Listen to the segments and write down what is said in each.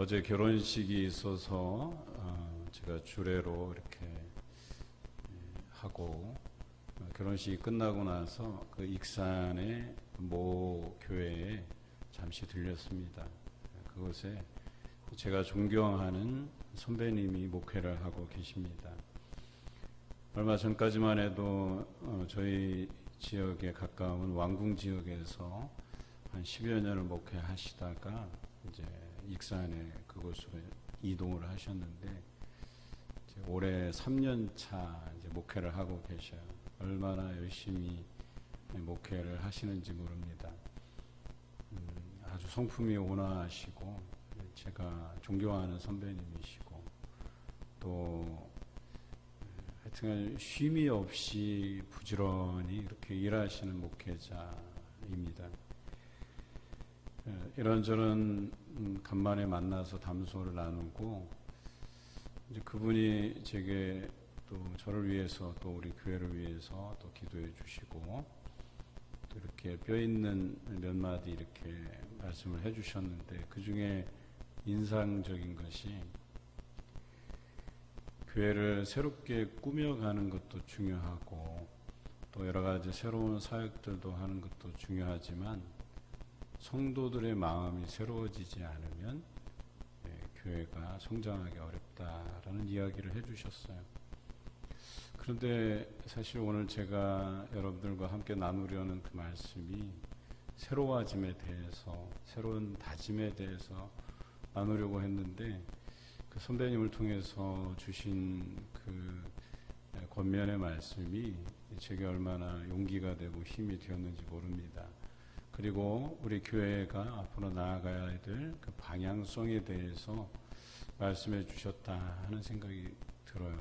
어제 결혼식이 있어서 제가 주례로 이렇게 하고 결혼식이 끝나고 나서 그 익산의 모 교회에 잠시 들렸습니다. 그곳에 제가 존경하는 선배님이 목회를 하고 계십니다. 얼마 전까지만 해도 저희 지역에 가까운 왕궁 지역에서 한 10여 년을 목회하시다가 이제 익산에 그곳으로 이동을 하셨는데 이제 올해 3년 차 이제 목회를 하고 계셔요. 얼마나 열심히 목회를 하시는지 모릅니다. 아주 성품이 온화하시고 제가 존경하는 선배님이시고 또 하여튼 쉼이 없이 부지런히 이렇게 일하시는 목회자입니다. 이런저런 간만에 만나서 담소를 나누고 이제 그분이 제게 또 저를 위해서 또 우리 교회를 위해서 또 기도해 주시고 또 이렇게 뼈 있는 몇 마디 이렇게 말씀을 해 주셨는데 그 중에 인상적인 것이 교회를 새롭게 꾸며가는 것도 중요하고 또 여러 가지 새로운 사역들도 하는 것도 중요하지만 성도들의 마음이 새로워지지 않으면 교회가 성장하기 어렵다라는 이야기를 해주셨어요. 그런데 사실 오늘 제가 여러분들과 함께 나누려는 그 말씀이 새로워짐에 대해서, 새로운 다짐에 대해서 나누려고 했는데 그 선배님을 통해서 주신 그 권면의 말씀이 제게 얼마나 용기가 되고 힘이 되었는지 모릅니다. 그리고 우리 교회가 앞으로 나아가야 될 그 방향성에 대해서 말씀해 주셨다 하는 생각이 들어요.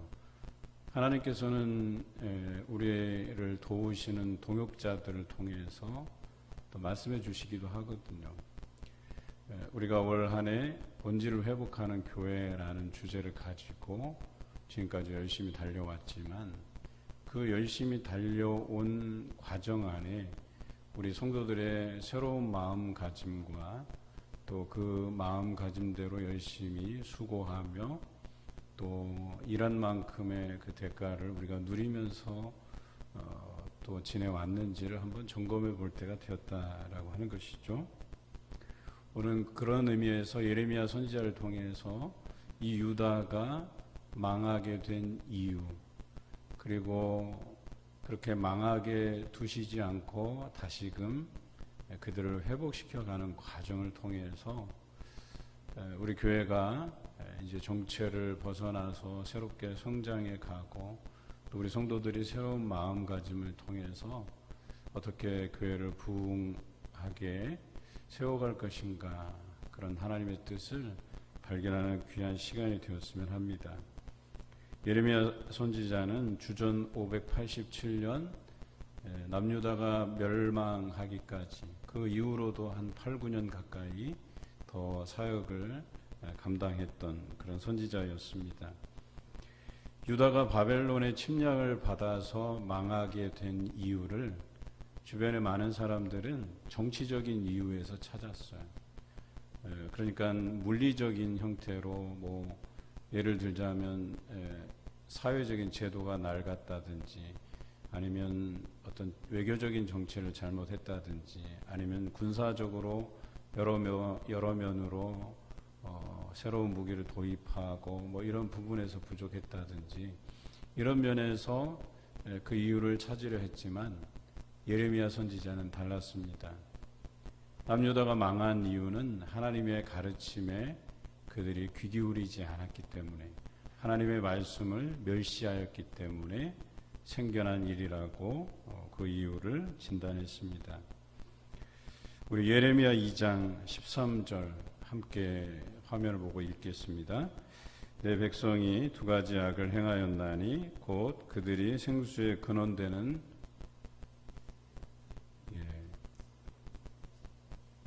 하나님께서는 우리를 도우시는 동역자들을 통해서 또 말씀해 주시기도 하거든요. 우리가 올 한 해 본질을 회복하는 교회라는 주제를 가지고 지금까지 열심히 달려왔지만 그 열심히 달려온 과정 안에 우리 성도들의 새로운 마음가짐과 또 그 마음가짐대로 열심히 수고하며 또 일한 만큼의 그 대가를 우리가 누리면서 또 지내왔는지를 한번 점검해 볼 때가 되었다라고 하는 것이죠. 오늘 그런 의미에서 예레미야 선지자를 통해서 이 유다가 망하게 된 이유 그리고 그렇게 망하게 두시지 않고 다시금 그들을 회복시켜가는 과정을 통해서 우리 교회가 이제 정체를 벗어나서 새롭게 성장해 가고 또 우리 성도들이 새로운 마음가짐을 통해서 어떻게 교회를 부흥하게 세워갈 것인가 그런 하나님의 뜻을 발견하는 귀한 시간이 되었으면 합니다. 예레미야 선지자는 주전 587년 남유다가 멸망하기까지 그 이후로도 한 8, 9년 가까이 더 사역을 감당했던 그런 선지자였습니다. 유다가 바벨론의 침략을 받아서 망하게 된 이유를 주변의 많은 사람들은 정치적인 이유에서 찾았어요. 그러니까 물리적인 형태로 뭐 예를 들자면 사회적인 제도가 낡았다든지 아니면 어떤 외교적인 정책을 잘못했다든지 아니면 군사적으로 여러 면으로 새로운 무기를 도입하고 뭐 이런 부분에서 부족했다든지 이런 면에서 그 이유를 찾으려 했지만 예레미야 선지자는 달랐습니다. 남유다가 망한 이유는 하나님의 가르침에 그들이 귀 기울이지 않았기 때문에 하나님의 말씀을 멸시하였기 때문에 생겨난 일이라고 그 이유를 진단했습니다. 우리 예레미야 2장 13절 함께 화면을 보고 읽겠습니다. 내 백성이 두 가지 악을 행하였나니 곧 그들이 생수의 근원되는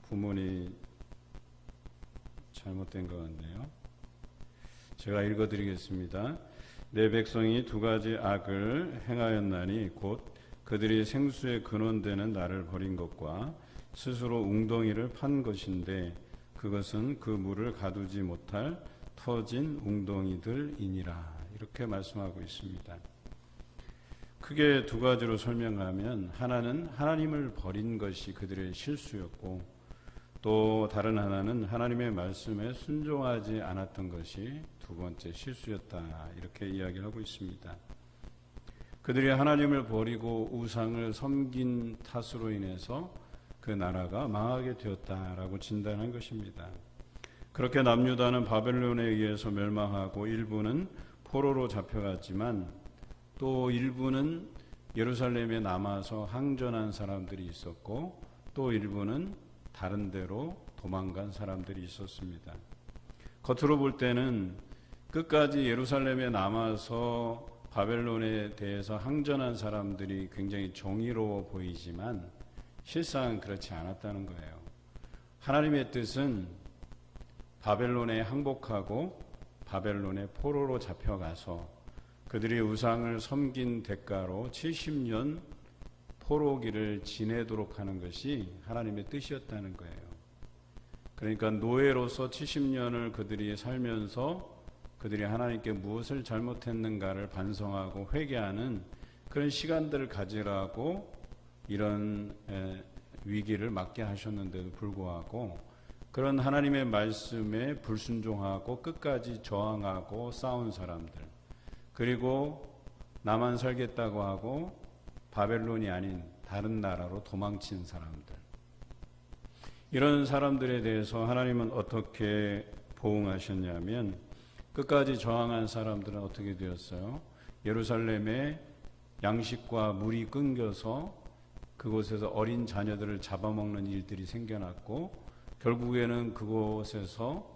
부문이 잘못된 것 같네요. 제가 읽어드리겠습니다. 내 백성이 두 가지 악을 행하였나니 곧 그들이 생수의 근원되는 나를 버린 것과 스스로 웅덩이를 판 것인데 그것은 그 물을 가두지 못할 터진 웅덩이들이니라. 이렇게 말씀하고 있습니다. 크게 두 가지로 설명하면, 하나는 하나님을 버린 것이 그들의 실수였고, 또 다른 하나는 하나님의 말씀에 순종하지 않았던 것이 두 번째 실수였다. 이렇게 이야기하고 있습니다. 그들이 하나님을 버리고 우상을 섬긴 탓으로 인해서 그 나라가 망하게 되었다라고 진단한 것입니다. 그렇게 남유다는 바벨론에 의해서 멸망하고 일부는 포로로 잡혀갔지만 또 일부는 예루살렘에 남아서 항전한 사람들이 있었고 또 일부는 다른 데로 도망간 사람들이 있었습니다. 겉으로 볼 때는 끝까지 예루살렘에 남아서 바벨론에 대해서 항전한 사람들이 굉장히 정의로워 보이지만 실상 그렇지 않았다는 거예요. 하나님의 뜻은 바벨론에 항복하고 바벨론에 포로로 잡혀가서 그들이 우상을 섬긴 대가로 70년 포로기를 지내도록 하는 것이 하나님의 뜻이었다는 거예요. 그러니까 노예로서 70년을 그들이 살면서 그들이 하나님께 무엇을 잘못했는가를 반성하고 회개하는 그런 시간들을 가지라고 이런 위기를 맞게 하셨는데도 불구하고 그런 하나님의 말씀에 불순종하고 끝까지 저항하고 싸운 사람들, 그리고 나만 살겠다고 하고 바벨론이 아닌 다른 나라로 도망친 사람들, 이런 사람들에 대해서 하나님은 어떻게 보응하셨냐면 끝까지 저항한 사람들은 어떻게 되었어요? 예루살렘에 양식과 물이 끊겨서 그곳에서 어린 자녀들을 잡아먹는 일들이 생겨났고 결국에는 그곳에서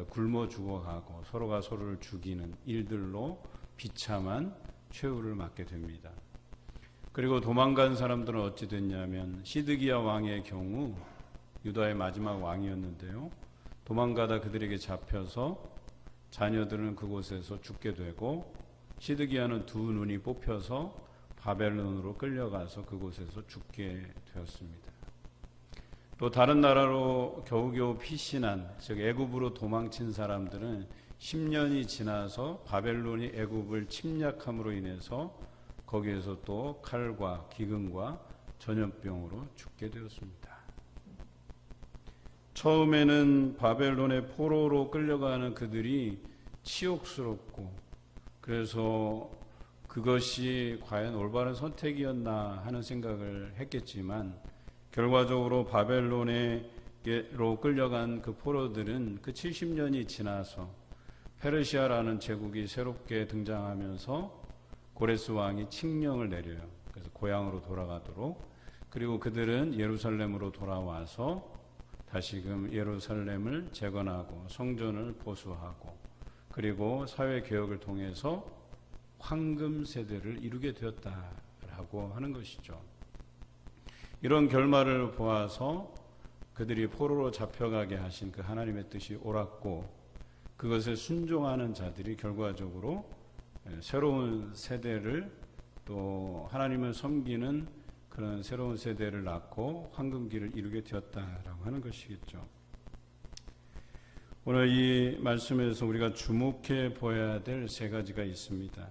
굶어 죽어가고 서로가 서로를 죽이는 일들로 비참한 최후를 맞게 됩니다. 그리고 도망간 사람들은 어찌 됐냐면 시드기야 왕의 경우 유다의 마지막 왕이었는데요. 도망가다 그들에게 잡혀서 자녀들은 그곳에서 죽게 되고 시드기야는 두 눈이 뽑혀서 바벨론으로 끌려가서 그곳에서 죽게 되었습니다. 또 다른 나라로 겨우겨우 피신한, 즉 애굽으로 도망친 사람들은 10년이 지나서 바벨론이 애굽을 침략함으로 인해서 거기에서 또 칼과 기근과 전염병으로 죽게 되었습니다. 처음에는 바벨론의 포로로 끌려가는 그들이 치욕스럽고 그래서 그것이 과연 올바른 선택이었나 하는 생각을 했겠지만 결과적으로 바벨론으로 끌려간 그 포로들은 그 70년이 지나서 페르시아라는 제국이 새롭게 등장하면서 고레스 왕이 칙령을 내려요. 그래서 고향으로 돌아가도록. 그리고 그들은 예루살렘으로 돌아와서 다시금 예루살렘을 재건하고 성전을 보수하고 그리고 사회개혁을 통해서 황금 세대를 이루게 되었다라고 하는 것이죠. 이런 결말을 보아서 그들이 포로로 잡혀가게 하신 그 하나님의 뜻이 옳았고 그것에 순종하는 자들이 결과적으로 새로운 세대를 또 하나님을 섬기는 그런 새로운 세대를 낳고 황금기를 이루게 되었다라고 하는 것이겠죠. 오늘 이 말씀에서 우리가 주목해 보아야 될 세 가지가 있습니다.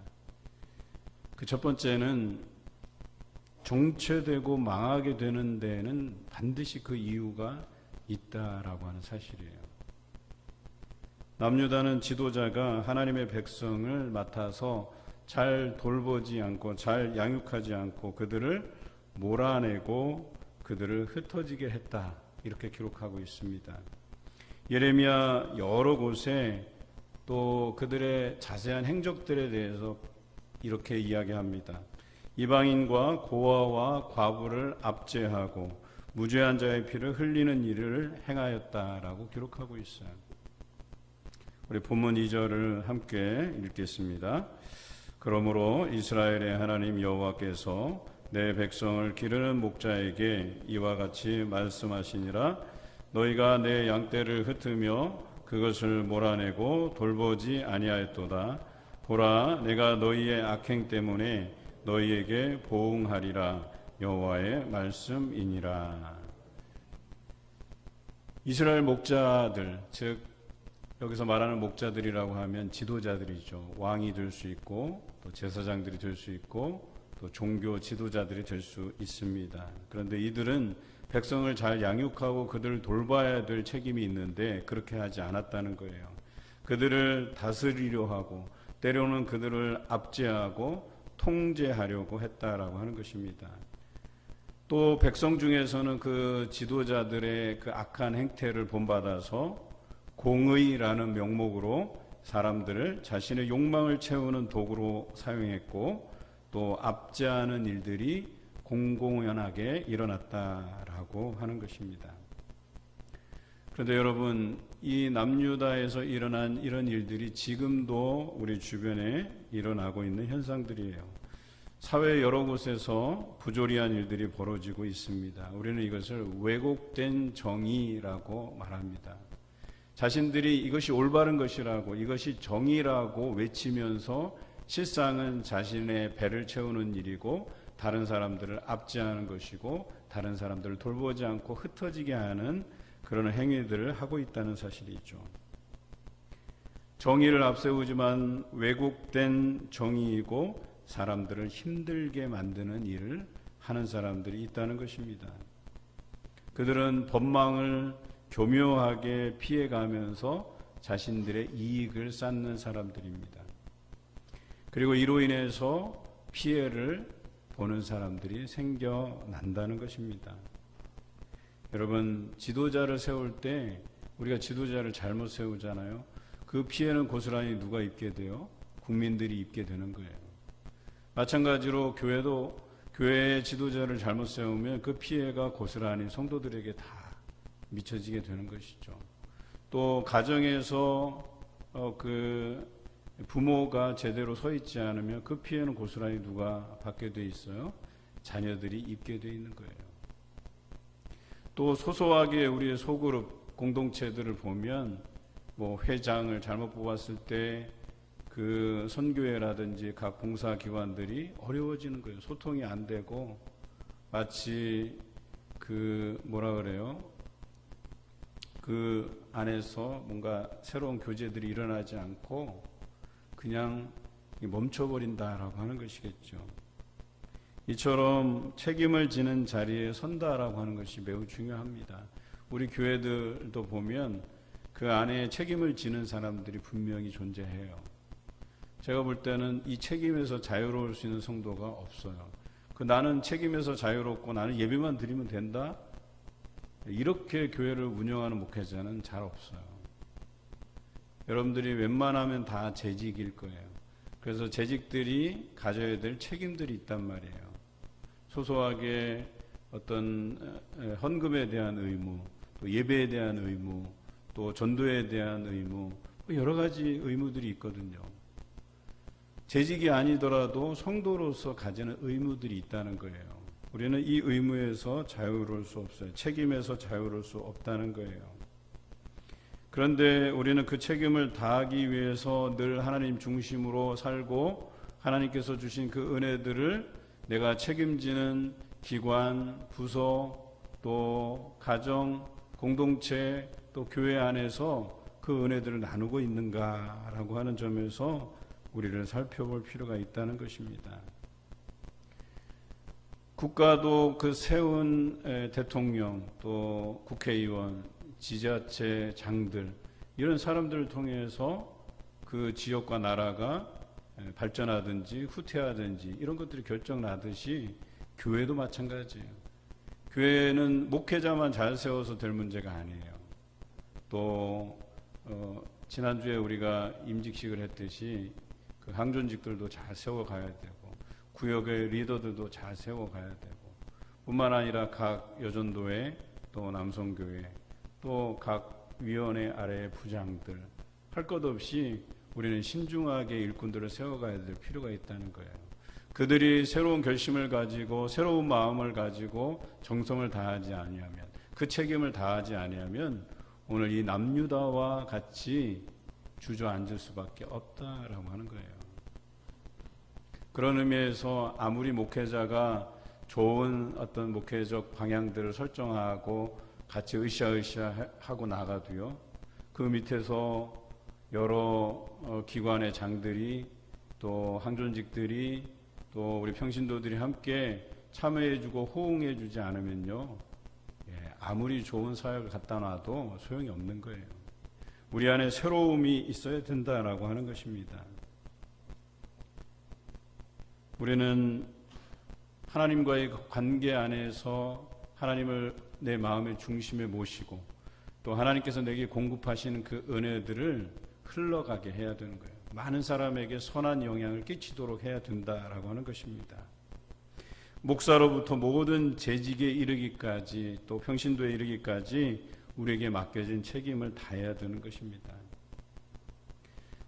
그 첫 번째는 정체되고 망하게 되는 데에는 반드시 그 이유가 있다라고 하는 사실이에요. 남유다는 지도자가 하나님의 백성을 맡아서 잘 돌보지 않고 잘 양육하지 않고 그들을 몰아내고 그들을 흩어지게 했다. 이렇게 기록하고 있습니다. 예레미야 여러 곳에 또 그들의 자세한 행적들에 대해서 이렇게 이야기합니다. 이방인과 고아와 과부를 압제하고 무죄한 자의 피를 흘리는 일을 행하였다라고 기록하고 있어요. 우리 본문 2절을 함께 읽겠습니다. 그러므로 이스라엘의 하나님 여호와께서 내 백성을 기르는 목자에게 이와 같이 말씀하시니라. 너희가 내 양떼를 흩으며 그것을 몰아내고 돌보지 아니하였도다. 보라, 내가 너희의 악행 때문에 너희에게 보응하리라. 여호와의 말씀이니라. 이스라엘 목자들, 즉 여기서 말하는 목자들이라고 하면 지도자들이죠. 왕이 될 수 있고 또 제사장들이 될 수 있고 또 종교 지도자들이 될 수 있습니다. 그런데 이들은 백성을 잘 양육하고 그들을 돌봐야 될 책임이 있는데 그렇게 하지 않았다는 거예요. 그들을 다스리려 하고 때로는 그들을 압제하고 통제하려고 했다라고 하는 것입니다. 또 백성 중에서는 그 지도자들의 그 악한 행태를 본받아서 공의라는 명목으로 사람들을 자신의 욕망을 채우는 도구로 사용했고 또 압제하는 일들이 공공연하게 일어났다라고 하는 것입니다. 그런데 여러분, 이 남유다에서 일어난 이런 일들이 지금도 우리 주변에 일어나고 있는 현상들이에요. 사회 여러 곳에서 부조리한 일들이 벌어지고 있습니다. 우리는 이것을 왜곡된 정의라고 말합니다. 자신들이 이것이 올바른 것이라고, 이것이 정의라고 외치면서 실상은 자신의 배를 채우는 일이고 다른 사람들을 압제하는 것이고 다른 사람들을 돌보지 않고 흩어지게 하는 그런 행위들을 하고 있다는 사실이죠. 정의를 앞세우지만 왜곡된 정의이고 사람들을 힘들게 만드는 일을 하는 사람들이 있다는 것입니다. 그들은 법망을 교묘하게 피해가면서 자신들의 이익을 쌓는 사람들입니다. 그리고 이로 인해서 피해를 보는 사람들이 생겨난다는 것입니다. 여러분, 지도자를 세울 때 우리가 지도자를 잘못 세우잖아요. 그 피해는 고스란히 누가 입게 돼요? 국민들이 입게 되는 거예요. 마찬가지로 교회도 교회의 지도자를 잘못 세우면 그 피해가 고스란히 성도들에게 다 미쳐지게 되는 것이죠. 또 가정에서 그 부모가 제대로 서 있지 않으면 그 피해는 고스란히 누가 받게 돼 있어요? 자녀들이 입게 돼 있는 거예요. 또 소소하게 우리의 소그룹 공동체들을 보면 뭐 회장을 잘못 뽑았을 때 그 선교회라든지 각 봉사기관들이 어려워지는 거예요. 소통이 안 되고 마치 그 뭐라 그래요? 그 안에서 뭔가 새로운 교제들이 일어나지 않고 그냥 멈춰버린다라고 하는 것이겠죠. 이처럼 책임을 지는 자리에 선다라고 하는 것이 매우 중요합니다. 우리 교회들도 보면 그 안에 책임을 지는 사람들이 분명히 존재해요. 제가 볼 때는 이 책임에서 자유로울 수 있는 성도가 없어요. 나는 책임에서 자유롭고 나는 예배만 드리면 된다? 이렇게 교회를 운영하는 목회자는 잘 없어요. 여러분들이 웬만하면 다 재직일 거예요. 그래서 재직들이 가져야 될 책임들이 있단 말이에요. 소소하게 어떤 헌금에 대한 의무, 또 예배에 대한 의무, 또 전도에 대한 의무, 여러 가지 의무들이 있거든요. 재직이 아니더라도 성도로서 가지는 의무들이 있다는 거예요. 우리는 이 의무에서 자유로울 수 없어요. 책임에서 자유로울 수 없다는 거예요. 그런데 우리는 그 책임을 다하기 위해서 늘 하나님 중심으로 살고 하나님께서 주신 그 은혜들을 내가 책임지는 기관, 부서, 또 가정, 공동체, 또 교회 안에서 그 은혜들을 나누고 있는가라고 하는 점에서 우리를 살펴볼 필요가 있다는 것입니다. 국가도 그 세운 대통령, 또 국회의원, 지자체장들 이런 사람들을 통해서 그 지역과 나라가 발전하든지 후퇴하든지 이런 것들이 결정나듯이 교회도 마찬가지예요. 교회는 목회자만 잘 세워서 될 문제가 아니에요. 또 지난주에 우리가 임직식을 했듯이 그 항존직들도 잘 세워가야 되고 구역의 리더들도 잘 세워가야 되고 뿐만 아니라 각 여전도회 또 남성교회 또 각 위원회 아래의 부장들 할 것 없이 우리는 신중하게 일꾼들을 세워가야 될 필요가 있다는 거예요. 그들이 새로운 결심을 가지고 새로운 마음을 가지고 정성을 다하지 아니하면 그 책임을 다하지 아니하면 오늘 이 남유다와 같이 주저앉을 수밖에 없다라고 하는 거예요. 그런 의미에서 아무리 목회자가 좋은 어떤 목회적 방향들을 설정하고 같이 으쌰으쌰 하고 나가도요, 그 밑에서 여러 기관의 장들이, 또 항존직들이, 또 우리 평신도들이 함께 참여해주고 호응해주지 않으면요, 아무리 좋은 사역을 갖다 놔도 소용이 없는 거예요. 우리 안에 새로움이 있어야 된다라고 하는 것입니다. 우리는 하나님과의 관계 안에서 하나님을 내 마음의 중심에 모시고, 또 하나님께서 내게 공급하시는 그 은혜들을 흘러가게 해야 되는 거예요. 많은 사람에게 선한 영향을 끼치도록 해야 된다라고 하는 것입니다. 목사로부터 모든 재직에 이르기까지, 또 평신도에 이르기까지 우리에게 맡겨진 책임을 다해야 되는 것입니다.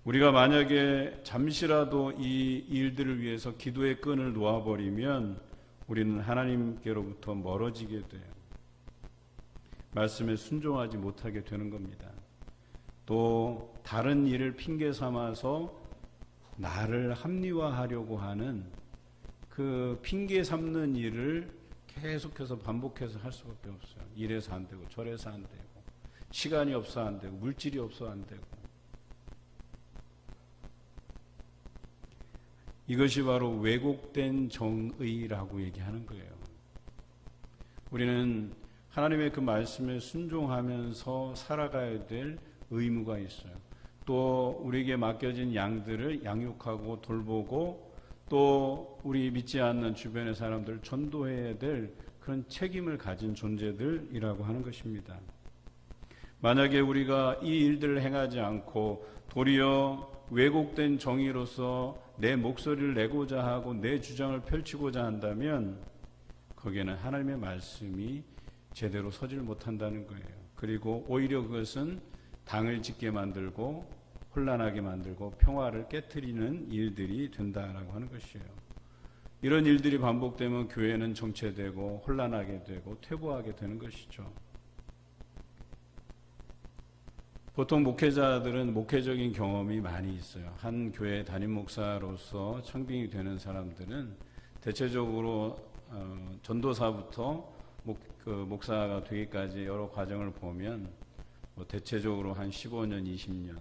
우리가 만약에 잠시라도 이 일들을 위해서 기도의 끈을 놓아버리면 우리는 하나님께로부터 멀어지게 돼요. 말씀에 순종하지 못하게 되는 겁니다. 또 다른 일을 핑계 삼아서 나를 합리화하려고 하는 그 핑계 삼는 일을 계속해서 반복해서 할 수밖에 없어요. 이래서 안 되고 저래서 안 되고 시간이 없어 안 되고 물질이 없어 안 되고. 이것이 바로 왜곡된 정의라고 얘기하는 거예요. 우리는 하나님의 그 말씀에 순종하면서 살아가야 될 의무가 있어요. 또 우리에게 맡겨진 양들을 양육하고 돌보고, 또 우리 믿지 않는 주변의 사람들을 전도해야 될 그런 책임을 가진 존재들이라고 하는 것입니다. 만약에 우리가 이 일들을 행하지 않고 도리어 왜곡된 정의로서 내 목소리를 내고자 하고 내 주장을 펼치고자 한다면 거기에는 하나님의 말씀이 제대로 서질 못한다는 거예요. 그리고 오히려 그것은 당을 짓게 만들고 혼란하게 만들고 평화를 깨트리는 일들이 된다라고 하는 것이에요. 이런 일들이 반복되면 교회는 정체되고 혼란하게 되고 퇴보하게 되는 것이죠. 보통 목회자들은 목회적인 경험이 많이 있어요. 한 교회 담임 목사로서 청빙이 되는 사람들은 대체적으로 전도사부터 목사가 되기까지 여러 과정을 보면 대체적으로 한 15년, 20년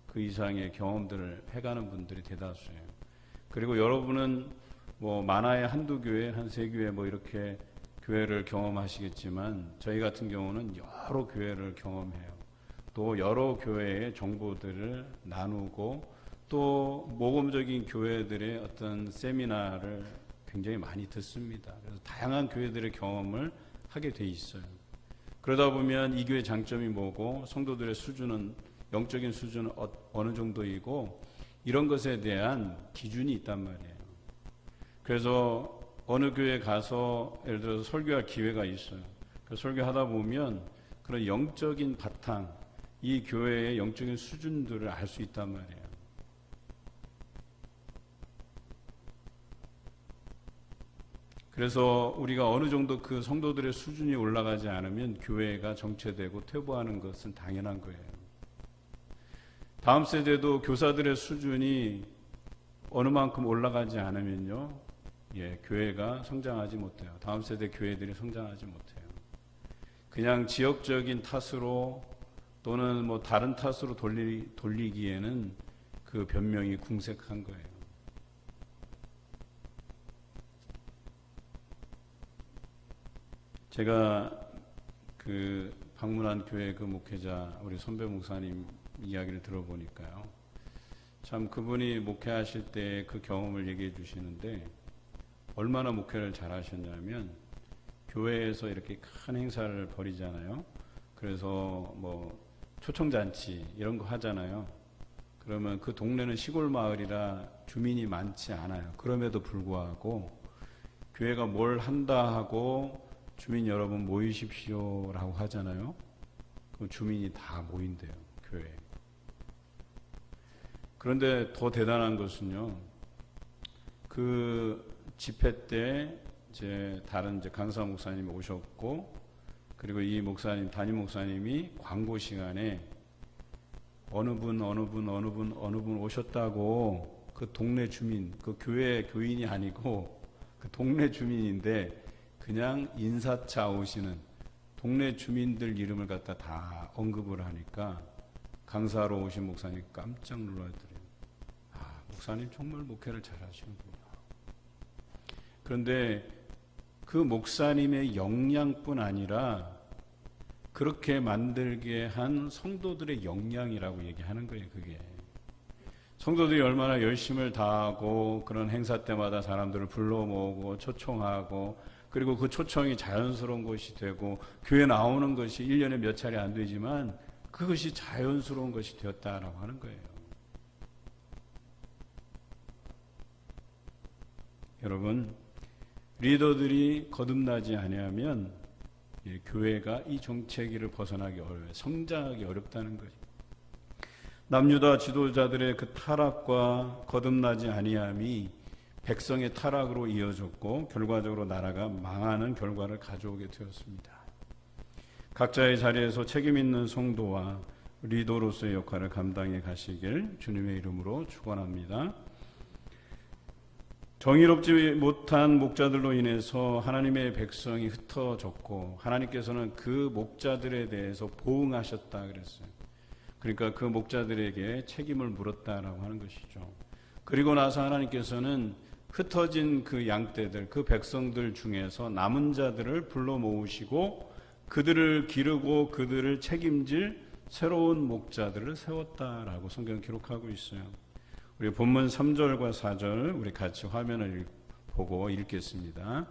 그 이상의 경험들을 해가는 분들이 대다수예요. 그리고 여러분은 많아야 한두 교회, 한 세 교회 이렇게 교회를 경험하시겠지만 저희 같은 경우는 여러 교회를 경험해요. 또 여러 교회의 정보들을 나누고, 또 모범적인 교회들의 어떤 세미나를 굉장히 많이 듣습니다. 그래서 다양한 교회들의 경험을 하게 돼 있어요. 그러다 보면 이 교회 장점이 뭐고, 성도들의 수준은, 영적인 수준은 어느 정도이고, 이런 것에 대한 기준이 있단 말이에요. 그래서 어느 교회에 가서 예를 들어서 설교할 기회가 있어요. 그 설교하다 보면 그런 영적인 바탕, 이 교회의 영적인 수준들을 알 수 있단 말이에요. 그래서 우리가 어느 정도 그 성도들의 수준이 올라가지 않으면 교회가 정체되고 퇴보하는 것은 당연한 거예요. 다음 세대도 교사들의 수준이 어느 만큼 올라가지 않으면요, 교회가 성장하지 못해요. 다음 세대 교회들이 성장하지 못해요. 그냥 지역적인 탓으로 또는 다른 탓으로 돌리기에는 그 변명이 궁색한 거예요. 제가 그 방문한 교회 그 목회자 우리 선배 목사님 이야기를 들어보니까요, 참 그분이 목회하실 때 그 경험을 얘기해 주시는데, 얼마나 목회를 잘 하셨냐면 교회에서 이렇게 큰 행사를 벌이잖아요. 그래서 초청잔치 이런 거 하잖아요. 그러면 그 동네는 시골 마을이라 주민이 많지 않아요. 그럼에도 불구하고 교회가 뭘 한다 하고 주민 여러분 모이십시오라고 하잖아요. 그럼 주민이 다 모인대요, 교회에. 그런데 더 대단한 것은요, 그 집회 때 다른 강사 목사님이 오셨고, 그리고 이 목사님, 담임 목사님이 광고 시간에 어느 분 오셨다고 그 동네 주민, 그 교회 교인이 아니고 그 동네 주민인데 그냥 인사차 오시는 동네 주민들 이름을 갖다 다 언급을 하니까 강사로 오신 목사님 깜짝 놀라더래요. 아, 목사님 정말 목회를 잘하시는구나. 그런데 그 목사님의 역량뿐 아니라 그렇게 만들게 한 성도들의 역량이라고 얘기하는 거예요. 그게 성도들이 얼마나 열심을 다하고 그런 행사 때마다 사람들을 불러 모으고 초청하고, 그리고 그 초청이 자연스러운 것이 되고 교회 나오는 것이 1년에 몇 차례 안 되지만 그것이 자연스러운 것이 되었다라고 하는 거예요. 여러분, 리더들이 거듭나지 아니하면 교회가 이 정체기를 벗어나기 어려워요. 성장하기 어렵다는 거죠. 남유다 지도자들의 그 타락과 거듭나지 아니함이 백성의 타락으로 이어졌고 결과적으로 나라가 망하는 결과를 가져오게 되었습니다. 각자의 자리에서 책임 있는 성도와 리더로서의 역할을 감당해 가시길 주님의 이름으로 축원합니다. 정의롭지 못한 목자들로 인해서 하나님의 백성이 흩어졌고 하나님께서는 그 목자들에 대해서 보응하셨다 그랬어요. 그러니까 그 목자들에게 책임을 물었다라고 하는 것이죠. 그리고 나서 하나님께서는 흩어진 그 양떼들, 그 백성들 중에서 남은 자들을 불러 모으시고 그들을 기르고 그들을 책임질 새로운 목자들을 세웠다라고 성경은 기록하고 있어요. 우리 본문 3절과 4절 우리 같이 화면을 보고 읽겠습니다.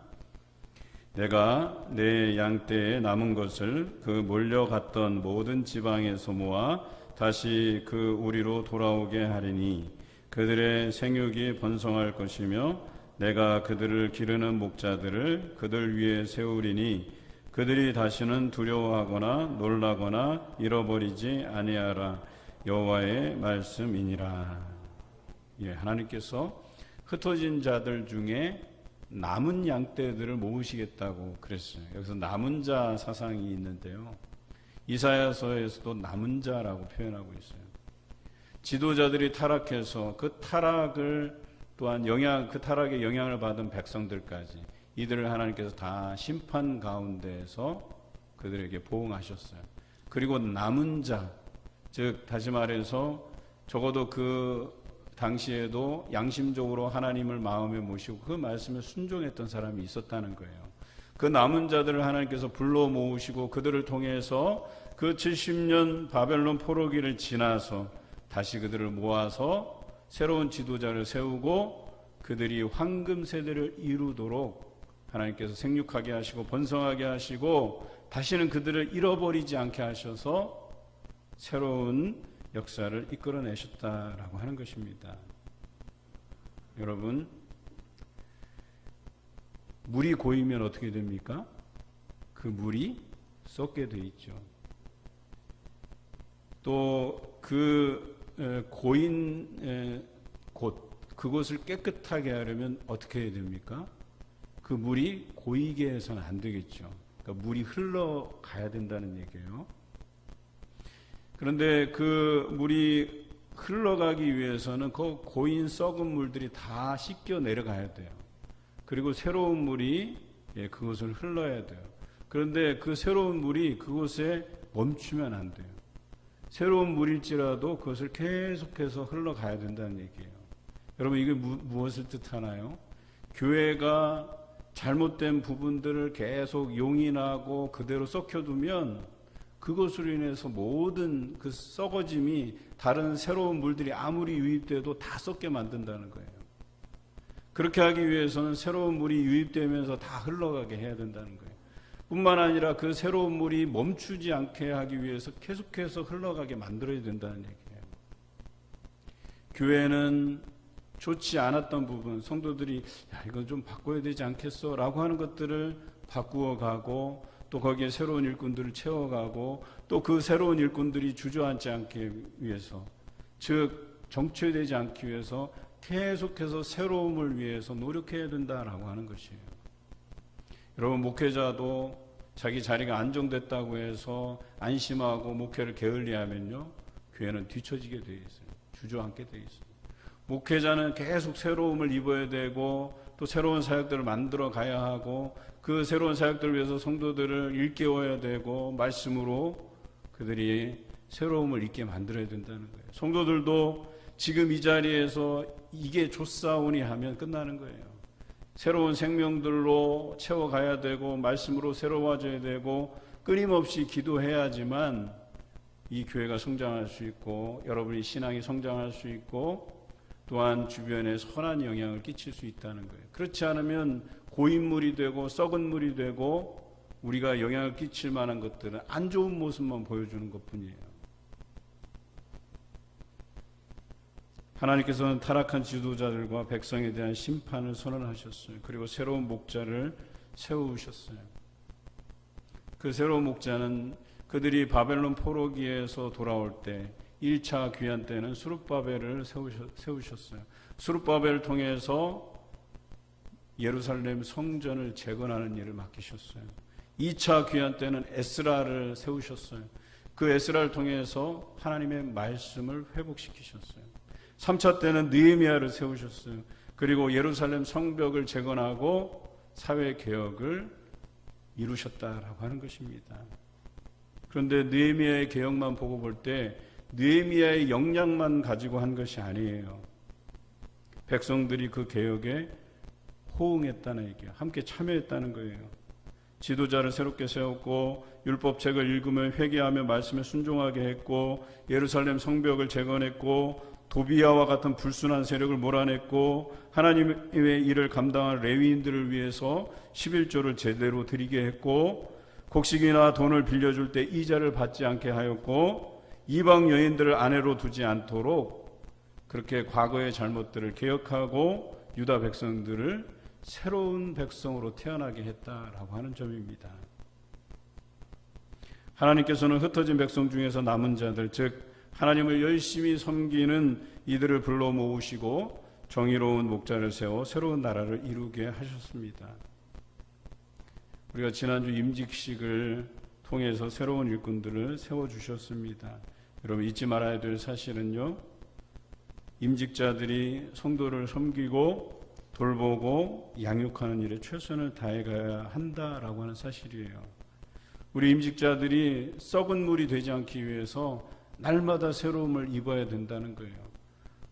내가 내 양떼에 남은 것을 그 몰려갔던 모든 지방에서 모아 다시 그 우리로 돌아오게 하리니 그들의 생육이 번성할 것이며 내가 그들을 기르는 목자들을 그들 위에 세우리니 그들이 다시는 두려워하거나 놀라거나 잃어버리지 아니하라. 여호와의 말씀이니라. 하나님께서 흩어진 자들 중에 남은 양떼들을 모으시겠다고 그랬어요. 여기서 남은 자 사상이 있는데요. 이사야서에서도 남은 자라고 표현하고 있어요. 지도자들이 타락해서 그 타락을 또한 그 타락의 영향을 받은 백성들까지 이들을 하나님께서 다 심판 가운데에서 그들에게 보응하셨어요. 그리고 남은 자, 즉 다시 말해서 적어도 그 당시에도 양심적으로 하나님을 마음에 모시고 그 말씀에 순종했던 사람이 있었다는 거예요. 그 남은 자들을 하나님께서 불러 모으시고 그들을 통해서 그 70년 바벨론 포로기를 지나서 다시 그들을 모아서 새로운 지도자를 세우고 그들이 황금 세대를 이루도록 하나님께서 생육하게 하시고 번성하게 하시고 다시는 그들을 잃어버리지 않게 하셔서 새로운 역사를 이끌어내셨다라고 하는 것입니다. 여러분, 물이 고이면 어떻게 됩니까? 그 물이 썩게 돼 있죠. 또 그 고인 곳, 그곳을 깨끗하게 하려면 어떻게 해야 됩니까? 그 물이 고이게 해서는 안 되겠죠. 그러니까 물이 흘러가야 된다는 얘기예요. 그런데 그 물이 흘러가기 위해서는 그 고인 썩은 물들이 다 씻겨 내려가야 돼요. 그리고 새로운 물이 그곳을 흘러야 돼요. 그런데 그 새로운 물이 그곳에 멈추면 안 돼요. 새로운 물일지라도 그것을 계속해서 흘러가야 된다는 얘기예요. 여러분, 이게 무엇을 뜻하나요? 교회가 잘못된 부분들을 계속 용인하고 그대로 썩혀두면 그것으로 인해서 모든 그 썩어짐이 다른 새로운 물들이 아무리 유입돼도 다 썩게 만든다는 거예요. 그렇게 하기 위해서는 새로운 물이 유입되면서 다 흘러가게 해야 된다는 거예요. 뿐만 아니라 그 새로운 물이 멈추지 않게 하기 위해서 계속해서 흘러가게 만들어야 된다는 얘기예요. 교회는 좋지 않았던 부분, 성도들이 이건 좀 바꿔야 되지 않겠어? 라고 하는 것들을 바꾸어 가고 또 거기에 새로운 일꾼들을 채워가고 또 그 새로운 일꾼들이 주저앉지 않기 위해서, 즉 정체되지 않기 위해서 계속해서 새로움을 위해서 노력해야 된다라고 하는 것이에요. 여러분, 목회자도 자기 자리가 안정됐다고 해서 안심하고 목회를 게을리하면요, 교회는 뒤처지게 되어 있어요. 주저앉게 되어 있어요. 목회자는 계속 새로움을 입어야 되고 또 새로운 사역들을 만들어 가야 하고 그 새로운 사역들을 위해서 성도들을 일깨워야 되고 말씀으로 그들이 새로움을 있게 만들어야 된다는 거예요. 성도들도 지금 이 자리에서 이게 좋사오니 하면 끝나는 거예요. 새로운 생명들로 채워가야 되고 말씀으로 새로워져야 되고 끊임없이 기도해야지만 이 교회가 성장할 수 있고 여러분이 신앙이 성장할 수 있고 또한 주변에 선한 영향을 끼칠 수 있다는 거예요. 그렇지 않으면 고인물이 되고 썩은 물이 되고 우리가 영향을 끼칠 만한 것들은 안 좋은 모습만 보여주는 것뿐이에요. 하나님께서는 타락한 지도자들과 백성에 대한 심판을 선언하셨어요. 그리고 새로운 목자를 세우셨어요. 그 새로운 목자는 그들이 바벨론 포로기에서 돌아올 때 1차 귀환 때는 스룹바벨을 세우셨어요. 스룹바벨을 통해서 예루살렘 성전을 재건하는 일을 맡기셨어요. 2차 귀환 때는 에스라를 세우셨어요. 그 에스라를 통해서 하나님의 말씀을 회복시키셨어요. 3차 때는 느헤미야를 세우셨어요. 그리고 예루살렘 성벽을 재건하고 사회개혁을 이루셨다라고 하는 것입니다. 그런데 느헤미야의 개혁만 보고 볼 때 느헤미야의 역량만 가지고 한 것이 아니에요. 백성들이 그 개혁에 호응했다는 얘기예요. 함께 참여했다는 거예요. 지도자를 새롭게 세웠고 율법책을 읽으며 회개하며 말씀에 순종하게 했고 예루살렘 성벽을 재건했고 도비야와 같은 불순한 세력을 몰아냈고 하나님의 일을 감당할 레위인들을 위해서 11조를 제대로 드리게 했고 곡식이나 돈을 빌려줄 때 이자를 받지 않게 하였고 이방 여인들을 아내로 두지 않도록 그렇게 과거의 잘못들을 개혁하고 유다 백성들을 새로운 백성으로 태어나게 했다라고 하는 점입니다. 하나님께서는 흩어진 백성 중에서 남은 자들, 즉 하나님을 열심히 섬기는 이들을 불러 모으시고 정의로운 목자를 세워 새로운 나라를 이루게 하셨습니다. 우리가 지난주 임직식을 통해서 새로운 일꾼들을 세워주셨습니다. 여러분 잊지 말아야 될 사실은요, 임직자들이 성도를 섬기고 돌보고 양육하는 일에 최선을 다해가야 한다라고 하는 사실이에요. 우리 임직자들이 썩은 물이 되지 않기 위해서 날마다 새로움을 입어야 된다는 거예요.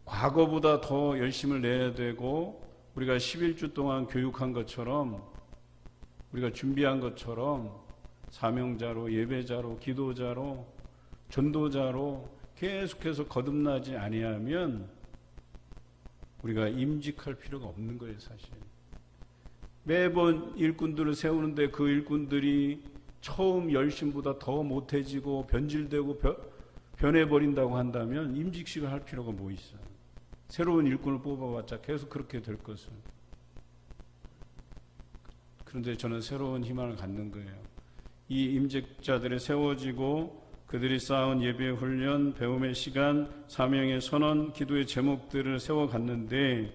과거보다 더 열심을 내야 되고 우리가 11주 동안 교육한 것처럼 우리가 준비한 것처럼 사명자로 예배자로 기도자로 전도자로 계속해서 거듭나지 아니하면 우리가 임직할 필요가 없는 거예요. 사실 매번 일꾼들을 세우는데 그 일꾼들이 처음 열심보다 더 못해지고 변질되고 변해버린다고 한다면 임직식을 할 필요가 뭐 있어요. 새로운 일꾼을 뽑아봤자 계속 그렇게 될 것을. 그런데 저는 새로운 희망을 갖는 거예요. 이 임직자들이 세워지고 그들이 쌓은 예배 훈련, 배움의 시간, 사명의 선언, 기도의 제목들을 세워갔는데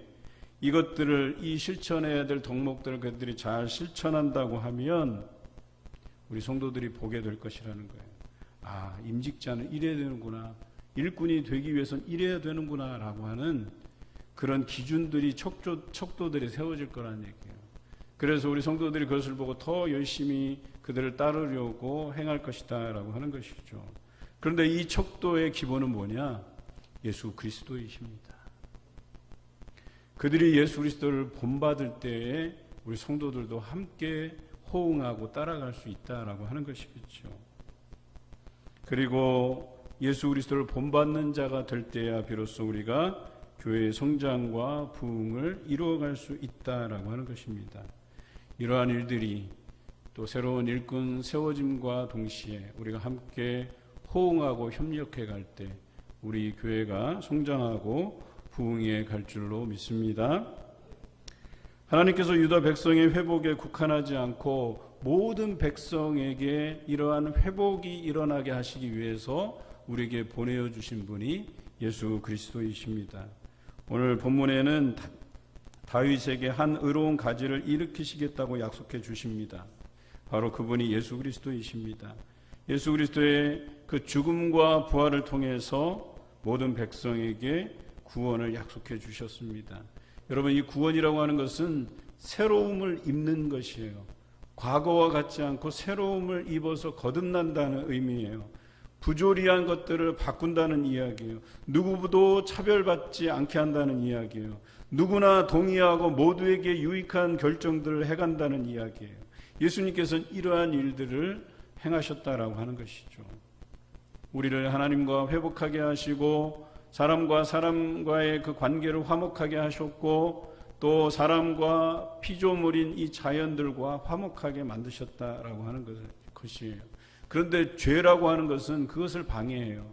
이것들을 이 실천해야 될 덕목들을 그들이 잘 실천한다고 하면 우리 성도들이 보게 될 것이라는 거예요. 아, 임직자는 이래야 되는구나. 일꾼이 되기 위해서는 이래야 되는구나 라고 하는 그런 기준들이 척도들이 세워질 거라는 얘기예요. 그래서 우리 성도들이 그것을 보고 더 열심히 그들을 따르려고 행할 것이다 라고 하는 것이죠. 그런데 이 척도의 기본은 뭐냐? 예수 그리스도이십니다. 그들이 예수 그리스도를 본받을 때에 우리 성도들도 함께 호응하고 따라갈 수 있다라고 하는 것이겠죠. 그리고 예수 그리스도를 본받는 자가 될 때야 비로소 우리가 교회의 성장과 부흥을 이루어갈 수 있다라고 하는 것입니다. 이러한 일들이 또 새로운 일꾼 세워짐과 동시에 우리가 함께 호응하고 협력해 갈 때 우리 교회가 성장하고 부흥에 갈 줄로 믿습니다. 하나님께서 유다 백성의 회복에 국한하지 않고 모든 백성에게 이러한 회복이 일어나게 하시기 위해서 우리에게 보내어 주신 분이 예수 그리스도이십니다. 오늘 본문에는 다윗에게 한 의로운 가지를 일으키시겠다고 약속해 주십니다. 바로 그분이 예수 그리스도이십니다. 예수 그리스도의 그 죽음과 부활을 통해서 모든 백성에게 구원을 약속해 주셨습니다. 여러분, 이 구원이라고 하는 것은 새로움을 입는 것이에요. 과거와 같지 않고 새로움을 입어서 거듭난다는 의미예요. 부조리한 것들을 바꾼다는 이야기예요. 누구도 차별받지 않게 한다는 이야기예요. 누구나 동의하고 모두에게 유익한 결정들을 해간다는 이야기예요. 예수님께서는 이러한 일들을 행하셨다라고 하는 것이죠. 우리를 하나님과 회복하게 하시고 사람과 사람과의 그 관계를 화목하게 하셨고 또 사람과 피조물인 이 자연들과 화목하게 만드셨다라고 하는 것이에요. 그런데 죄라고 하는 것은 그것을 방해해요.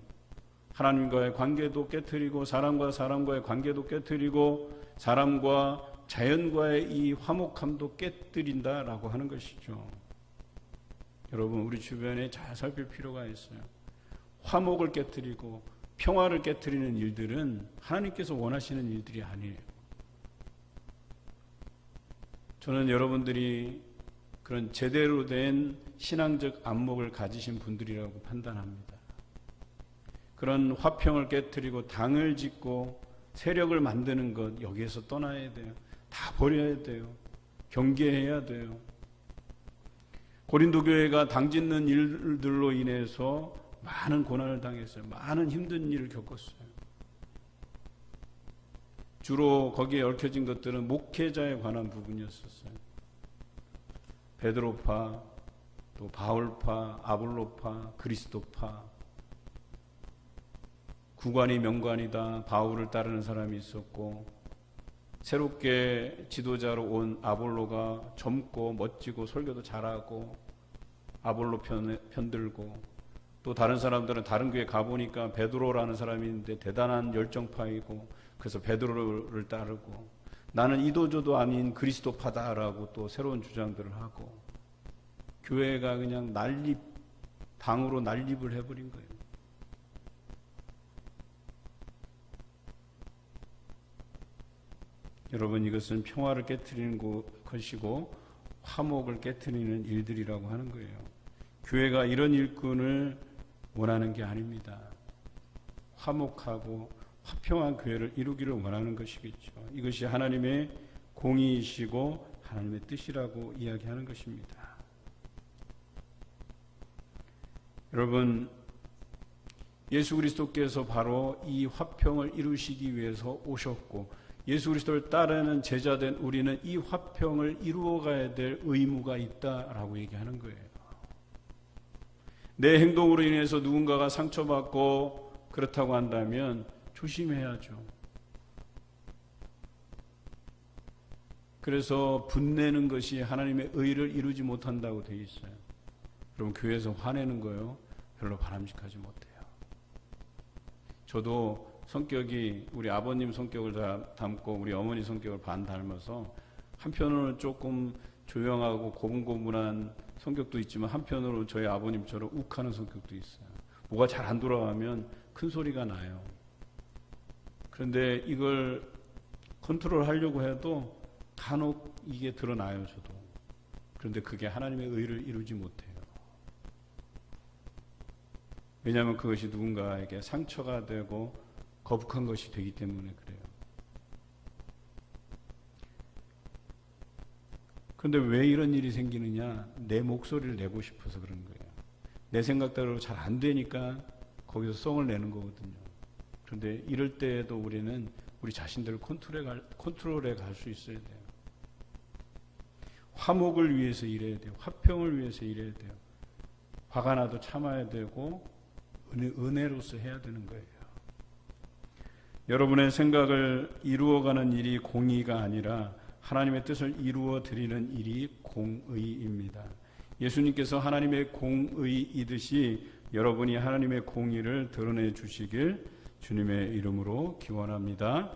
하나님과의 관계도 깨트리고 사람과 사람과의 관계도 깨트리고 사람과 자연과의 이 화목함도 깨뜨린다라고 하는 것이죠. 여러분, 우리 주변에 잘 살필 필요가 있어요. 화목을 깨뜨리고 평화를 깨뜨리는 일들은 하나님께서 원하시는 일들이 아니에요. 저는 여러분들이 그런 제대로 된 신앙적 안목을 가지신 분들이라고 판단합니다. 그런 화평을 깨뜨리고 당을 짓고 세력을 만드는 것, 여기에서 떠나야 돼요. 다 버려야 돼요. 경계해야 돼요. 고린도 교회가 당 짓는 일들로 인해서 많은 고난을 당했어요. 많은 힘든 일을 겪었어요. 주로 거기에 얽혀진 것들은 목회자에 관한 부분이었었어요. 베드로파, 또 바울파, 아볼로파, 그리스도파, 구관이 명관이다, 바울을 따르는 사람이 있었고, 새롭게 지도자로 온 아볼로가 젊고 멋지고 설교도 잘하고 아볼로 편들고, 또 다른 사람들은 다른 교회 가보니까 베드로라는 사람이 있는데 대단한 열정파이고 그래서 베드로를 따르고, 나는 이도저도 아닌 그리스도파다라고 또 새로운 주장들을 하고, 교회가 그냥 당으로 난립을 해버린 거예요. 여러분, 이것은 평화를 깨트리는 것이고 화목을 깨트리는 일들이라고 하는 거예요. 교회가 이런 일꾼을 원하는 게 아닙니다. 화목하고 화평한 교회를 이루기를 원하는 것이겠죠. 이것이 하나님의 공의이시고 하나님의 뜻이라고 이야기하는 것입니다. 여러분, 예수 그리스도께서 바로 이 화평을 이루시기 위해서 오셨고, 예수 그리스도를 따르는 제자된 우리는 이 화평을 이루어가야 될 의무가 있다라고 얘기하는 거예요. 내 행동으로 인해서 누군가가 상처받고 그렇다고 한다면 조심해야죠. 그래서 분내는 것이 하나님의 의를 이루지 못한다고 되어 있어요. 여러분, 교회에서 화내는 거요, 별로 바람직하지 못해요. 저도 성격이 우리 아버님 성격을 닮고 우리 어머니 성격을 반 닮아서 한편으로는 조금 조용하고 고분고분한 성격도 있지만 한편으로 저희 아버님처럼 욱하는 성격도 있어요. 뭐가 잘 안 돌아가면 큰 소리가 나요. 그런데 이걸 컨트롤 하려고 해도 간혹 이게 드러나요, 저도. 그런데 그게 하나님의 의를 이루지 못해요. 왜냐하면 그것이 누군가에게 상처가 되고 거북한 것이 되기 때문에 그래요. 그런데 왜 이런 일이 생기느냐? 내 목소리를 내고 싶어서 그런 거예요. 내 생각대로 잘 안 되니까 거기서 성을 내는 거거든요. 그런데 이럴 때에도 우리는 우리 자신들을 컨트롤해 갈 수 있어야 돼요. 화목을 위해서 일해야 돼요. 화평을 위해서 일해야 돼요. 화가 나도 참아야 되고 은혜로서 해야 되는 거예요. 여러분의 생각을 이루어가는 일이 공의가 아니라 하나님의 뜻을 이루어 드리는 일이 공의입니다. 예수님께서 하나님의 공의이듯이 여러분이 하나님의 공의를 드러내 주시길 주님의 이름으로 기원합니다.